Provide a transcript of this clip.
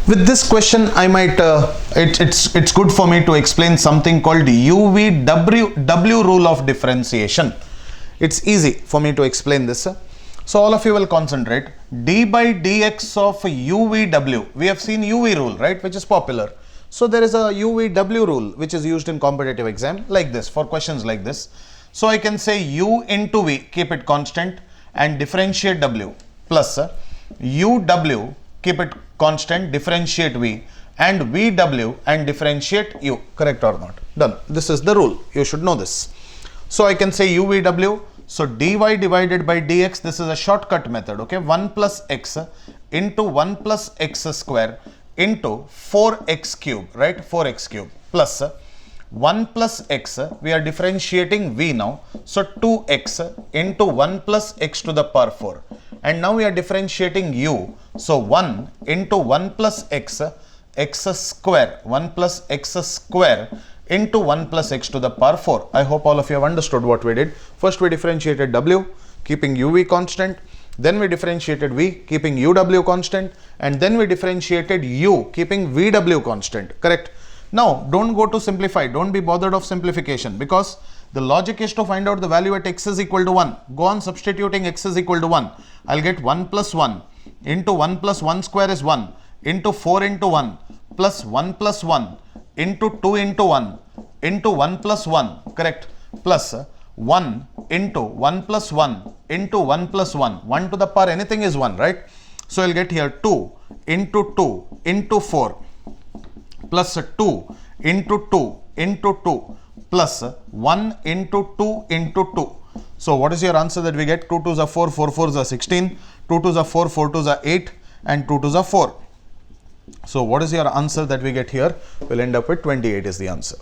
With this question, I might it's good for me to explain something called UVW rule of differentiation. It's easy for me to explain this. So all of you will concentrate. D by dx of UVW. We have seen UV rule, right, which is popular. So there is a UVW rule which is used in competitive exam like this, for questions like this. So I can say U into V, keep it constant, and differentiate W, plus UW, keep it constant, differentiate V, and VW and differentiate U. Correct or not? Done. This is the rule. You should know this. So I can say UVW. So dy divided by dx, this is a shortcut method, okay? 1 plus x into 1 plus x square into 4x cube, right? 4x cube plus 1 plus x, we are differentiating v now. So 2x into 1 plus x to the power 4. And now we are differentiating u. So 1 into 1 plus x, x square, 1 plus x square into 1 plus x to the power 4. I hope all of you have understood what we did. First we differentiated w, keeping uv constant. Then we differentiated v, keeping uw constant. And then we differentiated u, keeping vw constant. Correct? Now, don't go to simplify. Don't be bothered of simplification, because the logic is to find out the value at x is equal to 1. Go on substituting x is equal to 1. I'll get 1 plus 1 into 1 plus 1 square is 1 into 4 into 1 plus 1 plus 1 into 2 into 1 into 1 plus 1, correct, plus 1 into 1 plus 1 into 1 plus 1, 1 to the power anything is 1, right? So I'll get here 2 into 2 into 4 plus 2 into 2 into 2 plus 1 into 2 into 2. So what is your answer that we get? 2 2s are 4, 4 4s are 16, 2 2s are 4, 4 2s are 8, and 2 2s are 4. So what is your answer that we get here? We'll end up with 28 is the answer.